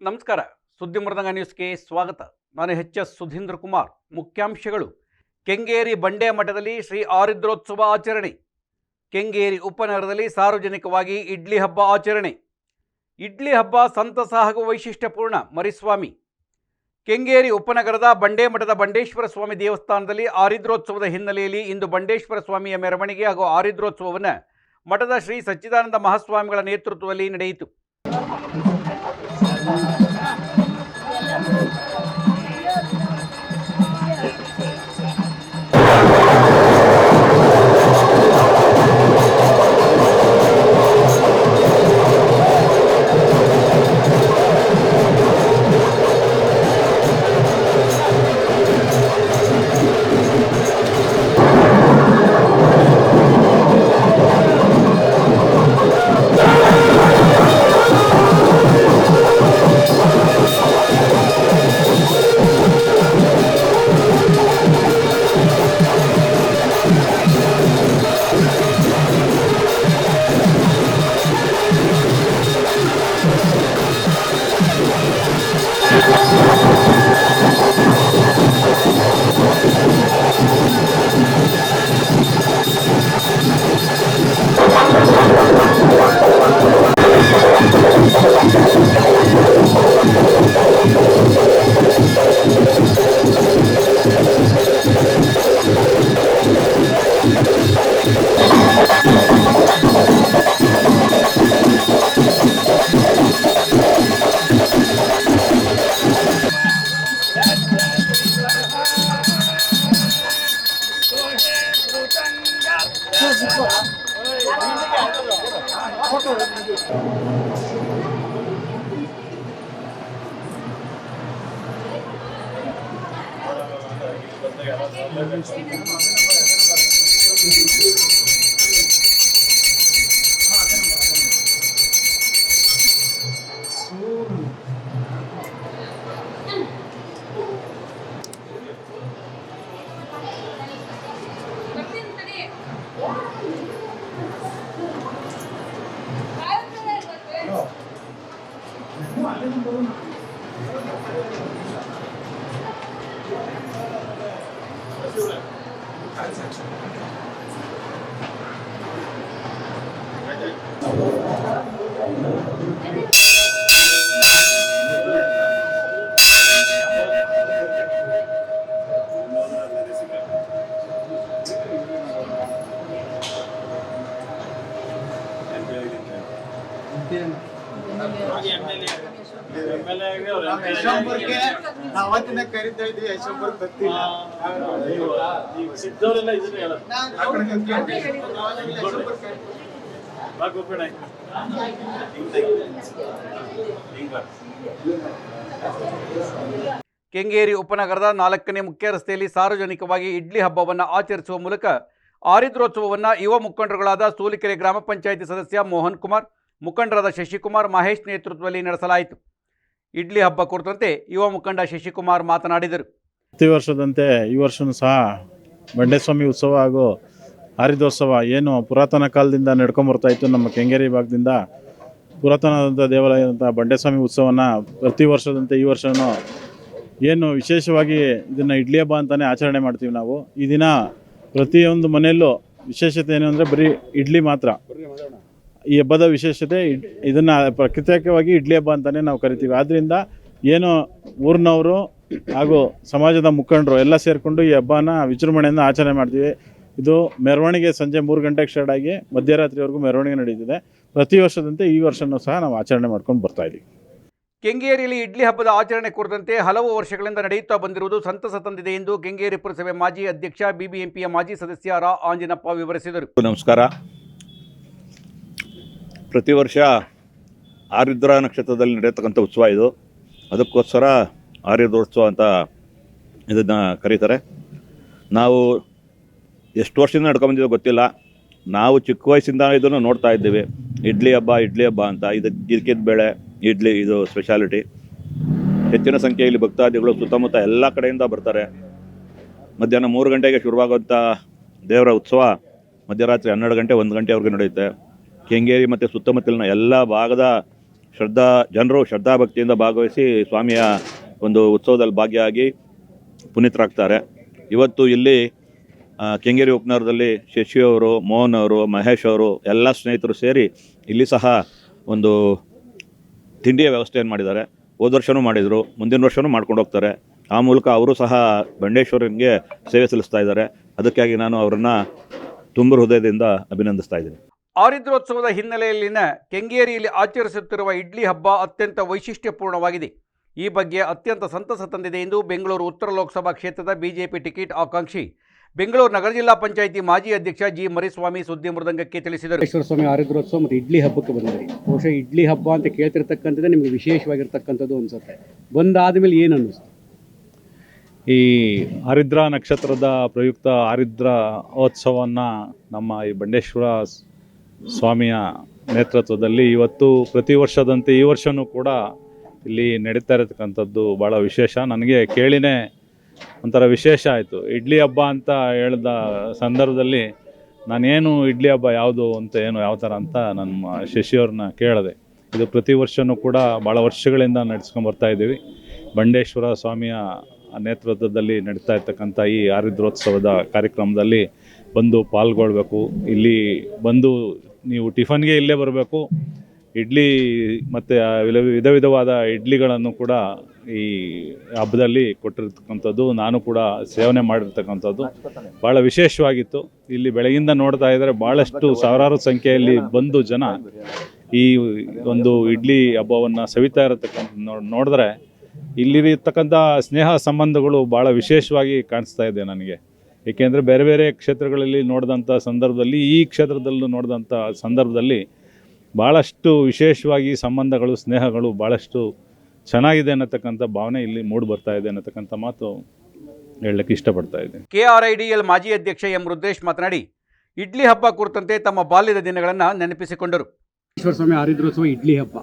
ನಮಸ್ಕಾರ. ಸುದ್ದಿ ಮೃದಂಗ ನ್ಯೂಸ್ಗೆ ಸ್ವಾಗತ. ನಾನು ಎಚ್.ಎಸ್. ಸುಧೀಂದ್ರ ಕುಮಾರ್. ಮುಖ್ಯಾಂಶಗಳು: ಕೆಂಗೇರಿ ಬಂಡೆ ಮಠದಲ್ಲಿ ಶ್ರೀ ಆರಿದ್ರೋತ್ಸವ ಆಚರಣೆ. ಕೆಂಗೇರಿ ಉಪನಗರದಲ್ಲಿ ಸಾರ್ವಜನಿಕವಾಗಿ ಇಡ್ಲಿ ಹಬ್ಬ ಆಚರಣೆ. ಇಡ್ಲಿ ಹಬ್ಬ ಸಂತಸ ಹಾಗೂ ವೈಶಿಷ್ಟ್ಯಪೂರ್ಣ. ಮರಿಸ್ವಾಮಿ. ಕೆಂಗೇರಿ ಉಪನಗರದ ಬಂಡೆ ಮಠದ ಬಂಡೇಶ್ವರ ಸ್ವಾಮಿ ದೇವಸ್ಥಾನದಲ್ಲಿ ಆರಿದ್ರೋತ್ಸವದ ಹಿನ್ನೆಲೆಯಲ್ಲಿ ಇಂದು ಬಂಡೇಶ್ವರ ಸ್ವಾಮಿಯ ಮೆರವಣಿಗೆ ಹಾಗೂ ಆರಿದ್ರೋತ್ಸವವನ್ನು ಮಠದ ಶ್ರೀ ಸಚ್ಚಿದಾನಂದ ಮಹಾಸ್ವಾಮಿಗಳ ನೇತೃತ್ವದಲ್ಲಿ ನಡೆಯಿತು. ನಾವತ್ತಿನ ಕರಿತಾ ಇದ್ವಿ ಯಶವಂತಪುರ ಬರ್ತಿಲ್ಲ. ಕೆಂಗೇರಿ ಉಪನಗರದ 4ನೇ ಮುಖ್ಯ ರಸ್ತೆಯಲ್ಲಿ ಸಾರ್ವಜನಿಕವಾಗಿ ಇಡ್ಲಿ ಹಬ್ಬವನ್ನು ಆಚರಿಸುವ ಮೂಲಕ ಆರಿದ್ರೋತ್ಸವವನ್ನು ಯುವ ಮುಖಂಡರುಗಳಾದ ಸೂಲಿಕೆರೆ ಗ್ರಾಮ ಪಂಚಾಯಿತಿ ಸದಸ್ಯ ಮೋಹನ್ ಕುಮಾರ್, ಮುಖಂಡರಾದ ಶಶಿಕುಮಾರ್, ಮಹೇಶ್ ನೇತೃತ್ವದಲ್ಲಿ ನಡೆಸಲಾಯಿತು. ಇಡ್ಲಿ ಹಬ್ಬ ಕುರಿತಂತೆ ಯುವ ಮುಖಂಡ ಶಶಿಕುಮಾರ್ ಮಾತನಾಡಿದರು. ಪ್ರತಿ ವರ್ಷದಂತೆ ಈ ವರ್ಷವೂ ಸಹ ಬಂಡೆಸ್ವಾಮಿ ಉತ್ಸವ ಹಾಗೂ ಆರಿದ್ರೋತ್ಸವ ಏನು ಪುರಾತನ ಕಾಲದಿಂದ ನಡ್ಕೊಂಬರ್ತಾ ಇತ್ತು. ನಮ್ಮ ಕೆಂಗೇರಿ ಭಾಗದಿಂದ ಪುರಾತನವಾದಂಥ ದೇವಾಲಯದಂಥ ಬಂಡೆಸ್ವಾಮಿ ಉತ್ಸವನ ಪ್ರತಿ ವರ್ಷದಂತೆ ಈ ವರ್ಷವೂ ಏನು ವಿಶೇಷವಾಗಿ ಇದನ್ನು ಇಡ್ಲಿ ಹಬ್ಬ ಅಂತಲೇ ಆಚರಣೆ ಮಾಡ್ತೀವಿ ನಾವು. ಈ ದಿನ ಪ್ರತಿಯೊಂದು ಮನೆಯಲ್ಲೂ ವಿಶೇಷತೆ ಏನು ಅಂದರೆ ಬರೀ ಇಡ್ಲಿ ಮಾತ್ರ. ಈ ಹಬ್ಬದ ವಿಶೇಷತೆ ಇದನ್ನು ಪ್ರತ್ಯೇಕವಾಗಿ ಇಡ್ಲಿ ಹಬ್ಬ ಅಂತಲೇ ನಾವು ಕರಿತೀವಿ. ಆದ್ದರಿಂದ ಏನು ಊರಿನವರು ಹಾಗೂ ಸಮಾಜದ ಮುಖಂಡರು ಎಲ್ಲ ಸೇರಿಕೊಂಡು ಈ ಹಬ್ಬನ ವಿಜೃಂಭಣೆಯಿಂದ ಆಚರಣೆ ಮಾಡ್ತೀವಿ. ಇದು ಮೆರವಣಿಗೆ ಸಂಜೆ 3 ಗಂಟೆಗೆ ಸ್ಟಾರ್ಟ್ ಆಗಿ ಮಧ್ಯರಾತ್ರಿವರೆಗೂ ಮೆರವಣಿಗೆ ನಡೀತಿದೆ. ಪ್ರತಿ ವರ್ಷದಂತೆ ಈ ವರ್ಷವೂ ಸಹ ನಾವು ಆಚರಣೆ ಮಾಡ್ಕೊಂಡು ಬರ್ತಾಯಿದ್ದೀವಿ. ಕೆಂಗೇರಿಯಲ್ಲಿ ಇಡ್ಲಿ ಹಬ್ಬದ ಆಚರಣೆ ಕುರಿತಂತೆ ಹಲವು ವರ್ಷಗಳಿಂದ ನಡೆಯುತ್ತಾ ಬಂದಿರುವುದು ಸಂತಸ ತಂದಿದೆ ಎಂದು ಕೆಂಗೇರಿ ಪುರಸಭೆ ಮಾಜಿ ಅಧ್ಯಕ್ಷ, ಬಿಬಿಎಂಪಿಯ ಮಾಜಿ ಸದಸ್ಯ ರಾ ಆಂಜಿನಪ್ಪ ವಿವರಿಸಿದರು. ನಮಸ್ಕಾರ. ಪ್ರತಿ ವರ್ಷ ಆರಿದ್ರ ನಕ್ಷತ್ರದಲ್ಲಿ ನಡೆಯತಕ್ಕಂಥ ಉತ್ಸವ ಇದು. ಅದಕ್ಕೋಸ್ಕರ ಆರಿದ್ರೋತ್ಸವ ಅಂತ ಇದನ್ನು ಕರೀತಾರೆ. ನಾವು ಎಷ್ಟು ವರ್ಷದಿಂದ ನಡ್ಕೊಂಬಂದಿದ್ದೋ ಗೊತ್ತಿಲ್ಲ. ನಾವು ಚಿಕ್ಕ ವಯಸ್ಸಿಂದ ಇದನ್ನು ನೋಡ್ತಾ ಇದ್ದೀವಿ. ಇಡ್ಲಿ ಹಬ್ಬ ಅಂತ. ಇದಕ್ಕಿದ್ದ ಬೇಳೆ ಇಡ್ಲಿ ಇದು ಸ್ಪೆಷಾಲಿಟಿ. ಹೆಚ್ಚಿನ ಸಂಖ್ಯೆಯಲ್ಲಿ ಭಕ್ತಾದಿಗಳು ಸುತ್ತಮುತ್ತ ಎಲ್ಲ ಕಡೆಯಿಂದ ಬರ್ತಾರೆ. ಮಧ್ಯಾಹ್ನ 3 ಗಂಟೆಗೆ ಶುರುವಾಗುವಂಥ ದೇವರ ಉತ್ಸವ ಮಧ್ಯರಾತ್ರಿ 12 ಗಂಟೆ 1 ಗಂಟೆವರೆಗೂ ನಡೆಯುತ್ತೆ. ಕೆಂಗೇರಿ ಮತ್ತು ಸುತ್ತಮುತ್ತಲಿನ ಎಲ್ಲ ಭಾಗದ ಜನರು ಶ್ರದ್ಧಾಭಕ್ತಿಯಿಂದ ಭಾಗವಹಿಸಿ ಸ್ವಾಮಿಯ ಒಂದು ಉತ್ಸವದಲ್ಲಿ ಭಾಗಿಯಾಗಿ ಪುನೀತರಾಗ್ತಾರೆ. ಇವತ್ತು ಇಲ್ಲಿ ಕೆಂಗೇರಿ ಉಪನಗರದಲ್ಲಿ ಶಶಿ ಅವರು, ಮೋಹನ್ ಅವರು, ಮಹೇಶ್ ಅವರು ಎಲ್ಲ ಸ್ನೇಹಿತರು ಸೇರಿ ಇಲ್ಲಿ ಸಹ ಒಂದು ತಿಂಡಿಯ ವ್ಯವಸ್ಥೆಯನ್ನು ಮಾಡಿದ್ದಾರೆ. ಹೋದ ವರ್ಷವೂ ಮಾಡಿದರು, ಮುಂದಿನ ವರ್ಷವೂ ಮಾಡ್ಕೊಂಡು ಹೋಗ್ತಾರೆ. ಆ ಮೂಲಕ ಅವರು ಸಹ ಬಂಡೇಶ್ವರನಿಗೆ ಸೇವೆ ಸಲ್ಲಿಸ್ತಾ ಇದ್ದಾರೆ. ಅದಕ್ಕಾಗಿ ನಾನು ಅವರನ್ನು ತುಂಬ ಹೃದಯದಿಂದ ಅಭಿನಂದಿಸ್ತಾ ಇದ್ದೀನಿ. ಆರಿದ್ರೋತ್ಸವದ ಹಿನ್ನೆಲೆಯಲ್ಲಿನ ಕೆಂಗೇರಿಯಲ್ಲಿ ಆಚರಿಸುತ್ತಿರುವ ಇಡ್ಲಿ ಹಬ್ಬ ಅತ್ಯಂತ ವೈಶಿಷ್ಟ್ಯಪೂರ್ಣವಾಗಿದೆ. ಈ ಬಗ್ಗೆ ಅತ್ಯಂತ ಸಂತಸ ತಂದಿದೆ ಎಂದು ಬೆಂಗಳೂರು ಉತ್ತರ ಲೋಕಸಭಾ ಕ್ಷೇತ್ರದ ಬಿಜೆಪಿ ಟಿಕೆಟ್ ಆಕಾಂಕ್ಷಿ ಬೆಂಗಳೂರು ನಗರ ಜಿಲ್ಲಾ ಪಂಚಾಯಿತಿ ಮಾಜಿ ಅಧ್ಯಕ್ಷ ಜಿ ಮರಿಸ್ವಾಮಿ ಸುದ್ದಿ ಮೃದಂಗಕ್ಕೆ ತಿಳಿಸಿದರು. ಬಂಡೇಶ್ವರ ಸ್ವಾಮಿ ಆರಿದ್ರೋತ್ಸವ ಮತ್ತು ಇಡ್ಲಿ ಹಬ್ಬಕ್ಕೆ ಬಂದಿರಿ. ಬಹುಶಃ ಇಡ್ಲಿ ಹಬ್ಬ ಅಂತ ಕೇಳ್ತಿರ್ತಕ್ಕಂಥದ್ದೇ ನಿಮಗೆ ವಿಶೇಷವಾಗಿರ್ತಕ್ಕಂಥದ್ದು ಅನಿಸುತ್ತೆ. ಬಂದಾದಮೇಲೆ ಏನು ಅನ್ನಿಸ್ತು? ಈ ಆರಿದ್ರ ನಕ್ಷತ್ರದ ಪ್ರಯುಕ್ತ ಆರಿದ್ರ ಉತ್ಸವವನ್ನು ನಮ್ಮ ಈ ಬಂಡೇಶ್ವರ ಸ್ವಾಮಿಯ ನೇತೃತ್ವದಲ್ಲಿ ಇವತ್ತು ಪ್ರತಿ ವರ್ಷದಂತೆ ಈ ವರ್ಷವೂ ಕೂಡ ಇಲ್ಲಿ ನಡೀತಾ ಇರತಕ್ಕಂಥದ್ದು ಭಾಳ ವಿಶೇಷ. ನನಗೆ ಕೇಳಿನೇ ಒಂಥರ ವಿಶೇಷ ಆಯಿತು. ಇಡ್ಲಿ ಹಬ್ಬ ಅಂತ ಹೇಳಿದ ಸಂದರ್ಭದಲ್ಲಿ ನಾನೇನು ಇಡ್ಲಿ ಹಬ್ಬ ಯಾವುದು ಅಂತ ಯಾವ ಥರ ಅಂತ ನಮ್ಮ ಶಶಿಯವ್ರನ್ನ ಕೇಳಿದೆ. ಇದು ಪ್ರತಿ ವರ್ಷವೂ ಕೂಡ ಭಾಳ ವರ್ಷಗಳಿಂದ ನಡೆಸ್ಕೊಂಬರ್ತಾ ಇದ್ದೀವಿ. ಬಂಡೇಶ್ವರ ಸ್ವಾಮಿಯ ನೇತೃತ್ವದಲ್ಲಿ ನಡೀತಾ ಇರ್ತಕ್ಕಂಥ ಈ ಆರಿದ್ರೋತ್ಸವದ ಕಾರ್ಯಕ್ರಮದಲ್ಲಿ ಬಂದು ಪಾಲ್ಗೊಳ್ಬೇಕು. ಇಲ್ಲಿ ಬಂದು ನೀವು ಟಿಫನ್ಗೆ ಇಲ್ಲೇ ಬರಬೇಕು. ಇಡ್ಲಿ ಮತ್ತು ವಿಧ ವಿಧವಾದ ಇಡ್ಲಿಗಳನ್ನು ಕೂಡ ಈ ಹಬ್ಬದಲ್ಲಿ ಕೊಟ್ಟಿರ್ತಕ್ಕಂಥದ್ದು, ನಾನು ಕೂಡ ಸೇವನೆ ಮಾಡಿರ್ತಕ್ಕಂಥದ್ದು ಭಾಳ ವಿಶೇಷವಾಗಿತ್ತು. ಇಲ್ಲಿ ಬೆಳಗಿಂದ ನೋಡ್ತಾ ಇದ್ದರೆ ಭಾಳಷ್ಟು ಸಾವಿರಾರು ಸಂಖ್ಯೆಯಲ್ಲಿ ಬಂದು ಜನ ಈ ಒಂದು ಇಡ್ಲಿ ಹಬ್ಬವನ್ನು ಸವಿತಾ ಇರತಕ್ಕಂಥ ನೋಡಿದ್ರೆ ಇಲ್ಲಿರ್ತಕ್ಕಂಥ ಸ್ನೇಹ ಸಂಬಂಧಗಳು ಭಾಳ ವಿಶೇಷವಾಗಿ ಕಾಣಿಸ್ತಾ ಇದೆ ನನಗೆ. ಏಕೆಂದರೆ ಬೇರೆ ಬೇರೆ ಕ್ಷೇತ್ರಗಳಲ್ಲಿ ನೋಡಿದಂಥ ಸಂದರ್ಭದಲ್ಲಿ ಈ ಕ್ಷೇತ್ರದಲ್ಲೂ ನೋಡಿದಂಥ ಸಂದರ್ಭದಲ್ಲಿ ಭಾಳಷ್ಟು ವಿಶೇಷವಾಗಿ ಸಂಬಂಧಗಳು, ಸ್ನೇಹಗಳು ಭಾಳಷ್ಟು ಚೆನ್ನಾಗಿದೆ ಅನ್ನತಕ್ಕಂಥ ಭಾವನೆ ಇಲ್ಲಿ ಮೂಡಿ ಬರ್ತಾ ಇದೆ ಅನ್ನತಕ್ಕಂಥ ಮಾತು ಹೇಳಲಿಕ್ಕೆ ಇಷ್ಟಪಡ್ತಾ ಇದ್ದೀನಿ. ಕೆಆರ್ಐಡಿಎಲ್ ಮಾಜಿ ಅಧ್ಯಕ್ಷ ಎಂ ರುದ್ರೇಶ್ ಮಾತನಾಡಿ ಇಡ್ಲಿ ಹಬ್ಬ ಕುರಿತಂತೆ ತಮ್ಮ ಬಾಲ್ಯದ ದಿನಗಳನ್ನು ನೆನಪಿಸಿಕೊಂಡರು. ಬಂಡೇಶ್ವರ ಸ್ವಾಮಿ ಆರಿದ್ರೋತ್ಸವ ಇಡ್ಲಿ ಹಬ್ಬ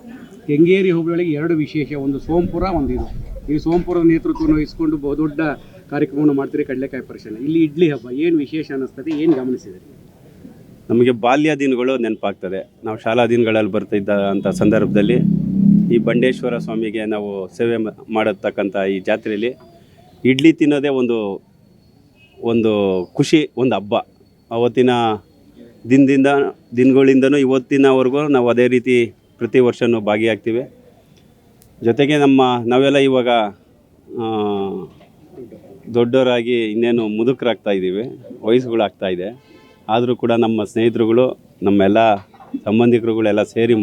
ಕೆಂಗೇರಿ ಹೋಬಳಿಗೆ ಎರಡು ವಿಶೇಷ, ಒಂದು ಸೋಂಪುರ, ಒಂದು ಇದು. ಈ ಸೋಂಪುರದ ನೇತೃತ್ವವನ್ನು ವಹಿಸಿಕೊಂಡು ಬಹುದೊಡ್ಡ ಕಾರ್ಯಕ್ರಮವನ್ನು ಮಾಡ್ತೀರಿ, ಕಡಲೆಕಾಯಿ ಪರಿಶೀಲನೆ. ಇಲ್ಲಿ ಇಡ್ಲಿ ಹಬ್ಬ ಏನು ವಿಶೇಷ ಅನ್ನಿಸ್ತದೆ, ಏನು ಗಮನಿಸಿದೆ? ನಮಗೆ ಬಾಲ್ಯ ದಿನಗಳು ನೆನಪಾಗ್ತದೆ. ನಾವು ಶಾಲಾ ದಿನಗಳಲ್ಲಿ ಬರ್ತಿದ್ದ ಅಂಥ ಸಂದರ್ಭದಲ್ಲಿ ಈ ಬಂಡೇಶ್ವರ ಸ್ವಾಮಿಗೆ ನಾವು ಸೇವೆ ಮಾಡತಕ್ಕಂಥ ಈ ಜಾತ್ರೆಯಲ್ಲಿ ಇಡ್ಲಿ ತಿನ್ನೋದೇ ಒಂದು ಖುಷಿ, ಒಂದು ಹಬ್ಬ. ಅವತ್ತಿನ ದಿನಗಳಿಂದನೂ ಇವತ್ತಿನವರೆಗೂ ನಾವು ಅದೇ ರೀತಿ ಪ್ರತಿ ವರ್ಷವೂ ಭಾಗಿಯಾಗ್ತೀವಿ. ಜೊತೆಗೆ ನಾವೆಲ್ಲ ಇವಾಗ ದೊಡ್ಡವರಾಗಿ ಇನ್ನೇನು ಮುದುಕರಾಗ್ತಾ ಇದ್ದೀವಿ, ವಯಸ್ಸುಗಳಾಗ್ತಾ ಇದೆ. ಆದರೂ ಕೂಡ ನಮ್ಮ ಸ್ನೇಹಿತರುಗಳು, ನಮ್ಮೆಲ್ಲ ಸಂಬಂಧಿಕರುಗಳೆಲ್ಲ ಸೇರಿ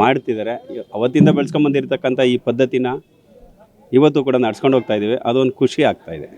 ಮಾಡ್ತಿದ್ದಾರೆ. ಅವತ್ತಿಂದ ಬೆಳೆಸ್ಕೊಂಬಂದಿರ್ತಕ್ಕಂಥ ಈ ಪದ್ಧತಿನ ಇವತ್ತು ಕೂಡ ನಡ್ಸ್ಕೊಂಡು ಹೋಗ್ತಾ ಇದ್ದೀವಿ. ಅದೊಂದು ಖುಷಿ ಆಗ್ತಾಯಿದೆ.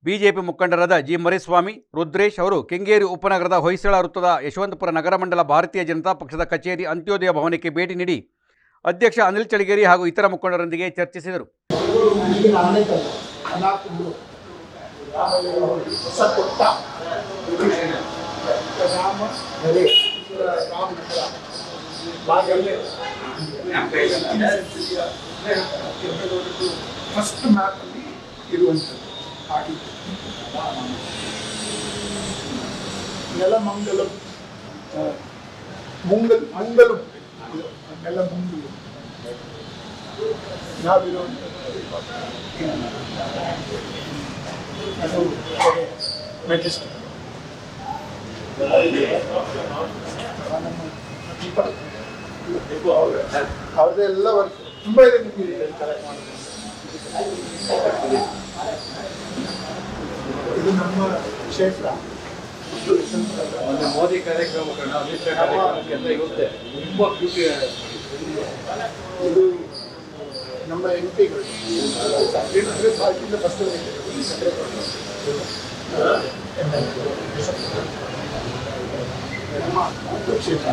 ಬಿಜೆಪಿ ಮುಖಂಡರಾದ ಜಿ ಮರಿಸ್ವಾಮಿ, ರುದ್ರೇಶ್ ಅವರು ಕೆಂಗೇರಿ ಉಪನಗರದ ಹೊಯ್ಸಳ ವೃತ್ತದ ಯಶವಂತಪುರ ನಗರ ಮಂಡಲ ಭಾರತೀಯ ಜನತಾ ಪಕ್ಷದ ಕಚೇರಿ ಅಂತ್ಯೋದಯ ಭವನಕ್ಕೆ ಭೇಟಿ ನೀಡಿ ಅಧ್ಯಕ್ಷ ಅನಿಲ್ ಚಳಿಗೇರಿ ಹಾಗೂ ಇತರ ಮುಖಂಡರೊಂದಿಗೆ ಚರ್ಚಿಸಿದರು. ಫಸ್ಟ್ ಮ್ಯಾಪ್ ಅಲ್ಲಿ ಇರುವಂಥದ್ದು ನೆಲಮಂಗಲಂ ಮಂಗಲಂ ನೆಲಮಂಗಲಂ ನಾವಿರುವಂಥದ್ದು ಅದು ಮೆಜೆಸ್ಟಿಕ್. ಅವ್ರದ್ದೆಲ್ಲ ವರ್ಕ್ ತುಂಬ ಇದೆ ನಿಮಗೆ ಕಲೆಕ್ಟ್ ಮಾಡಿ. ಇದು ನಮ್ಮ ಕ್ಷೇತ್ರ. ಮೋದಿ ಕಾರ್ಯಕ್ರಮ ಅಮಿತ್ ಶಾ ಕಾರ್ಯಕ್ರಮಕ್ಕೆಲ್ಲ ಇರುತ್ತೆ. ತುಂಬ ಖುಷಿ. ಇದು ನಮ್ಮ ಎಂಪಿಗಳು ಪಾರ್ಟಿಯಿಂದ ಫಸ್ಟ್ ಕ್ಷೇತ್ರ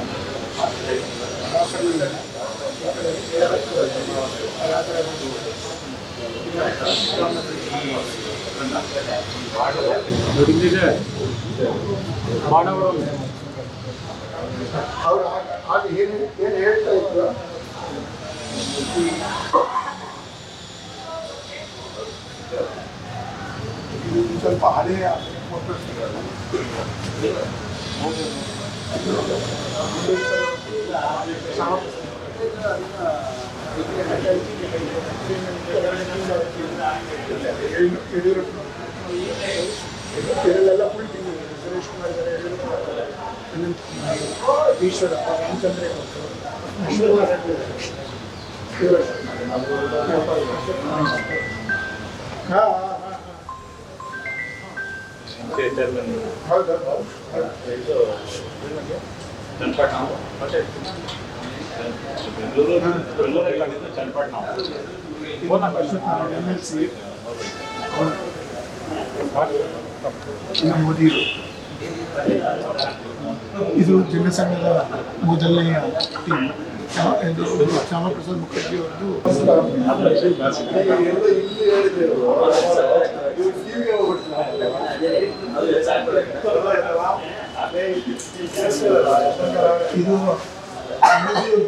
ಅವರು ಆಗ ಏನು ಹೇಳ್ತಾ ಇದ್ರು, ಸ್ವಲ್ಪ ಹಳೆಯ ಇದರಲ್ಲೆಲ್ಲ ಫುಲ್ ಟಿವಿ ಸುರೇಶ್ ಕುಮಾರ್ ಇದ್ದಾರೆ, ಅನಂತ್ ಕುಮಾರ್, ಈಶ್ವರಪ್ಪ, ರಾಮಚಂದ್ರ ಹೌದು MLC ಮೋದಿ. ಇದು ಜನಸಂಘದ ಮೊದಲನೆಯ ಟೀಮ್. ಇದು ಶ್ಯಾಮಪ್ರಸಾದ್ ಮುಖರ್ಜಿ ಅವರದ್ದು. ಇದು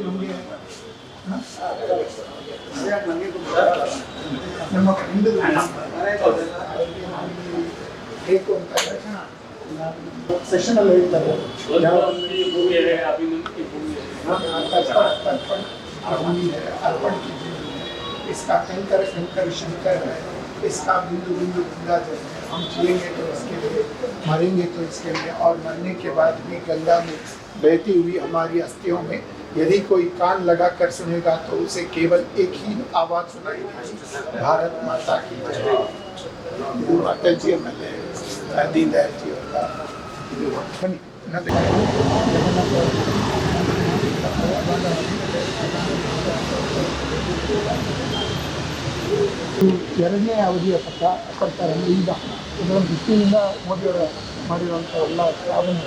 ನಮಗೆ ನಮ್ಮ ಫ್ರೆಂಡ್ ಬೇಕು ಅಂತ ಸೆಷನ್ ಅಲ್ಲಿ ಹೇಳ್ತಾರೆ, अर्पण कीजिए, इसका कंकर कंकर शंकर है, इसका बिंदु बिंदु गंगा जल है। हम जिएंगे तो इसके लिए, मरेंगे तो इसके लिए, और मरने के बाद भी गंगा में बहती हुई हमारी अस्थियों में यदि कोई कान लगाकर सुनेगा तो उसे केवल एक ही आवाज़ सुनाई देगी, भारत माता की जय। ಇದು ಅಟಲ್ ಜಿ ಆಮೇಲೆ ದೀನ್ ದಯಾಳ್ ಜಿ ಅವರ ಇದು ಬನ್ನಿ ಎರಡನೇ ಅವಧಿಯ ಪಡ್ತಾರೆ. ಈಗ ಇದರ ದೃಷ್ಟಿಯಿಂದ ಮೋದಿಯವರ ಮಾಡಿರುವಂಥ ಎಲ್ಲ ಸಾಧನೆ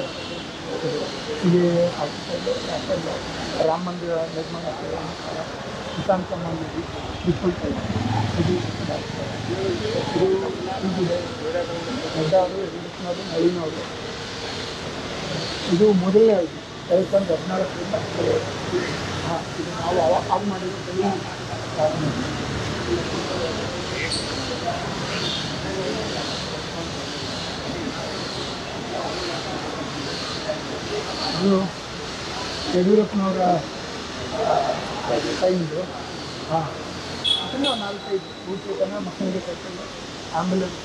ಇದೆ. ರಾಮ ಮಂದಿರ ನಿರ್ಮಾಣ, ಕಿಸಾನ್ ಸಮ್ಮಾನ್ ನಿಧಿ, ವಿಪುಲ್ ಇದು ಹೀಗಿದೆ. ದೊಡ್ಡವರು, ಯಡಿಯೂರಪ್ಪನವರು, ನಳಿನವರು. ಇದು ಮೊದಲನೇ ಅವಧಿ 2014ರಿಂದ. ಹಾಂ, ಇದು ನಾವು ಅವಾಗ ಮಾಡಿರೋ ಸಾಧನೆ. ಇದು ಯಡಿಯೂರಪ್ಪನವರ ಟೈಮ್ದು. ಹಾಂ, ಅದನ್ನು 4-5 ಊಟನ ಮಕ್ಕಳಿಗೆ ಕರ್ಕೊಂಡು ಆಂಬ್ಯುಲೆನ್ಸ್.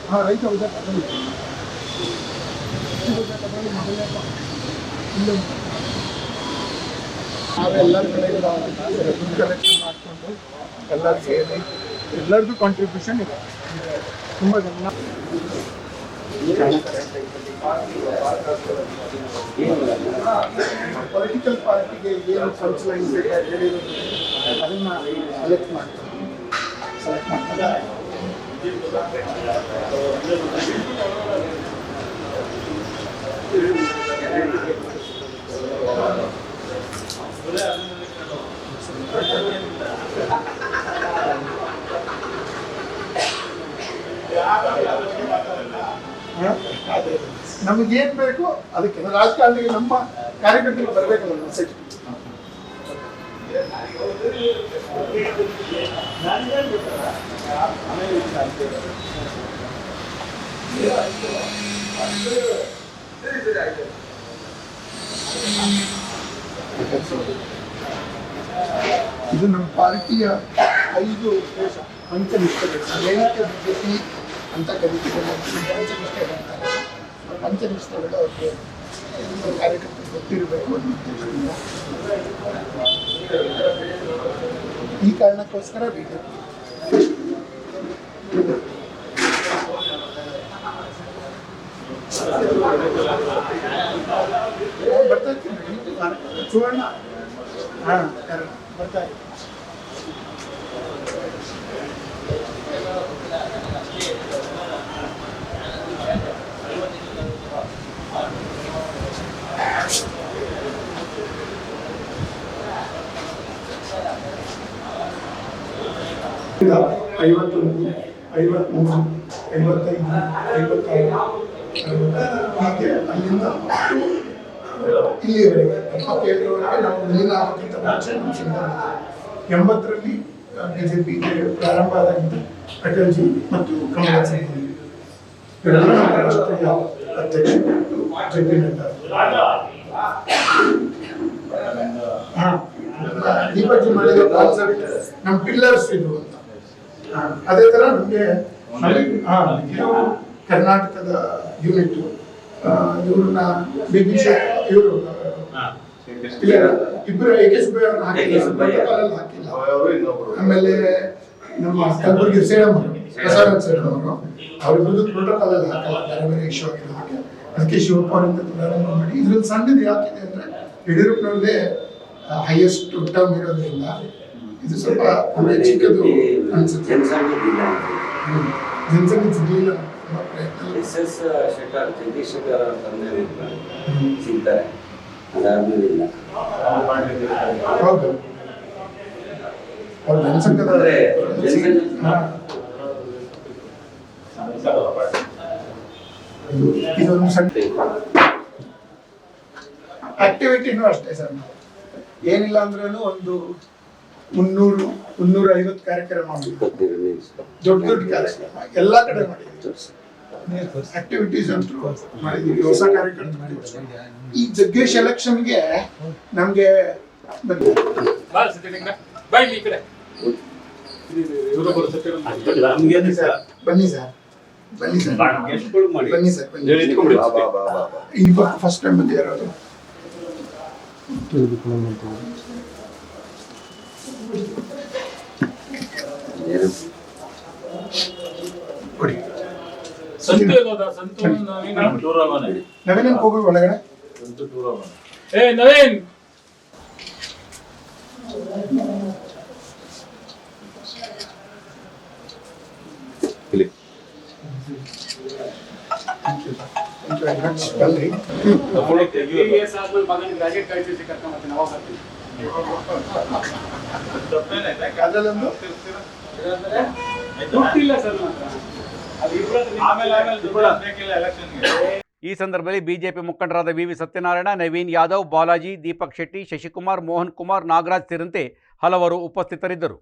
ಹಾಂ, ರೈತ ಉದ್ದ ತಗೊಂಡು ಮೊದಲನೇ ಇಲ್ಲೂ ನಾವೆಲ್ಲರ ಕಡೆಯಿಂದ ದುಡ್ಡು ಕಲೆಕ್ಷನ್ ಮಾಡಿಕೊಂಡು ಎಲ್ಲರೂ ಸೇರಿ ಎಲ್ಲರದ್ದು ಕಾಂಟ್ರಿಬ್ಯೂಷನ್ ಇದೆ. ತುಂಬ ಜನ ಪೊಲಿಟಿಕಲ್ ಪಾರ್ಟಿಗೆ ಏನು ಪಂಚ್ಲೈನ್ ಬೇಕಾಗಿ ಹೇಳಿರೋದು ಅದನ್ನು ಸೆಲೆಕ್ಟ್ ಮಾಡ್ತಾರೆ. ನಮಗೇನು ಬೇಕು ಅದಕ್ಕೆ ರಾಜಕಾರಣಿಗೆ ನಮ್ಮ ಕಾರ್ಯಕರ್ತರಿಗೆ ಬರಬೇಕಲ್ಲ ಮೆಸೇಜ್. ಇದು ನಮ್ಮ ಪಾರ್ಟಿಯ 5 ಪಂಚನಿಷ್ಠೆಗಳು, ಸೈನಿಕ ಬಿಜೆಪಿ ಅಂತ ಕರೀತೀವಿ. ಪಂಚನಿಷ್ಠೆಗಳು ಅವ್ರಿಗೆ ಕಾರ್ಯಕರ್ತರು ಗೊತ್ತಿರಬೇಕು ಅನ್ನೋ ಉದ್ದೇಶದಿಂದ ಈ ಕಾರಣಕ್ಕೋಸ್ಕರ ಬಿಜೆಪಿ ಬರ್ತಾ ಇರ್ತೀನಿ. ಸುವರ್ಣ ಬರ್ತಾ ಇದ್ದೀನಿ. ಈಗ 51, 53, 55, 56, ಹೀಗೆ ಅಲ್ಲಿಂದ ಇಲ್ಲಿವರೆಗೆ 77ರವರೆಗೆ ನಾವು ವಿಲೀನ ಆಗೋಕ್ಕಿಂತ ಮುಂಚೆ ನಮ್ಮ ಚಿಂತನೆ. 80ರಲ್ಲಿ ಬಿಜೆಪಿಗೆ ಪ್ರಾರಂಭ ಆದಾಗಿಂದ ಅಟಲ್ಜಿ ಮತ್ತು ಕಮಲ್ ಸಿಂಗ್ ಇವರೆಲ್ಲ ನಮ್ಮ ರಾಷ್ಟ್ರೀಯ ಅಧ್ಯಕ್ಷ J P Nadda. Deepak G ಮಾಡಿರೋ ಕಾನ್ಸೆಪ್ಟ್ ನಮ್ಮ ಪಿಲ್ಲರ್ಸ್ ಇದು ಅಂತ. ಅದೇ ತರ ನಮಗೆ ಕರ್ನಾಟಕದ ಯೂನಿಟ್ ಇವ್ರನ್ನ ಬಿಬಿ ಇವರು ಇಬ್ಬರು ಎ ಕೆ ಸುಬ್ಬಯ್ಯ ಅವ್ರನ್ನ ಹಾಕಿಲ್ಲ. ಆಮೇಲೆ ನಮ್ಮ ಕಲಬುರಗಿ ಸೇಡಮ್ ಪ್ರಸಾದ್ ಸೇಡಮ್ ಅವರು ಅವ್ರಿಬ್ಬರದ್ದು ಪ್ರೋಟೋಕಾಲ್ ಅಲ್ಲಿ ಹಾಕಲ್ಲ, ಬೇರೆ ಬೇರೆ ಇಶ್ಯೂ ಆಗಿರೋದಕ್ಕೆ. ಅದಕ್ಕೆ ಶಿವಪ್ಪ ಅವರಿಂದ ಪ್ರಾರಂಭ ಮಾಡಿ ಇದ್ರಲ್ಲಿ ಸಣ್ಣದು ಯಾಕಿದೆ ಅಂದ್ರೆ ಯಡಿಯೂರಪ್ಪನವ್ರದ್ದೇ ಹೈಯೆಸ್ಟ್ ಟರ್ಮ್ ಇರೋದ್ರಿಂದ ಇದು ಸ್ವಲ್ಪ ಚಿಕ್ಕದು ಅನ್ಸುತ್ತೆ. ಜನಸಂಖ್ಯೆ ಸಿಗಲಿಲ್ಲ. ಎಸ್ ಶೆಟ್ಟರ್ ಜಗದೀಶ್ ಶೆಟ್ಟರ್ ಸಿಗ್ತಾರೆ, ಅದಾದ್ಮೇಲಿಲ್ಲ. ಹೌದು, ಅವ್ರ ಜನಸಂಖ್ಯೆ ಇದೊಂದು ಸಣ್ಣ ಆಕ್ಟಿವಿಟಿನೂ ಅಷ್ಟೇ ಸರ್. ಏನಿಲ್ಲ ಅಂದ್ರೂ ಒಂದು 300-350 ಕಾರ್ಯಕ್ರಮ ಮಾಡಿದ್ವಿ. ದೊಡ್ಡ ಕಾರ್ಯಕ್ರಮ ಎಲ್ಲ ಕಡೆ ಮಾಡಿದ್ವಿ. ಆಕ್ಟಿವಿಟೀಸ್ ಅಂತೂ ಮಾಡಿದ್ವಿ, ಹೊಸ ಕಾರ್ಯಕ್ರಮ ಮಾಡಿದ್ವಿ. ಈ ಜಗ್ಗೇಶ್ ಎಲೆಕ್ಷನ್ಗೆ ನಮ್ಗೆ ಬನ್ನಿ ಸರ್, ಬನ್ನಿ ಸರ್, ಬನ್ನಿ ಸರ್, ಈಗ ಫಸ್ಟ್ ಟೈಮ್ ಬಂದಿರೋದು. ಕೊಡಿ ನವೀನ್ ಹೋಗಿ ಒಳಗಡೆ. ನವೀನ್ ಈ ಸಂದರ್ಭದಲ್ಲಿ ಬಿಜೆಪಿ ಮುಖಂಡರಾದ ವಿ ಸತ್ಯನಾರಾಯಣ, ನವೀನ್ ಯಾದವ್, ಬಾಲಾಜಿ, ದೀಪಕ್ ಶೆಟ್ಟಿ, ಶಶಿಕುಮಾರ್, ಮೋಹನ್ ಕುಮಾರ್, ನಾಗರಾಜ್ ಸೇರಿದಂತೆ ಹಲವರು ಉಪಸ್ಥಿತರಿದ್ದರು.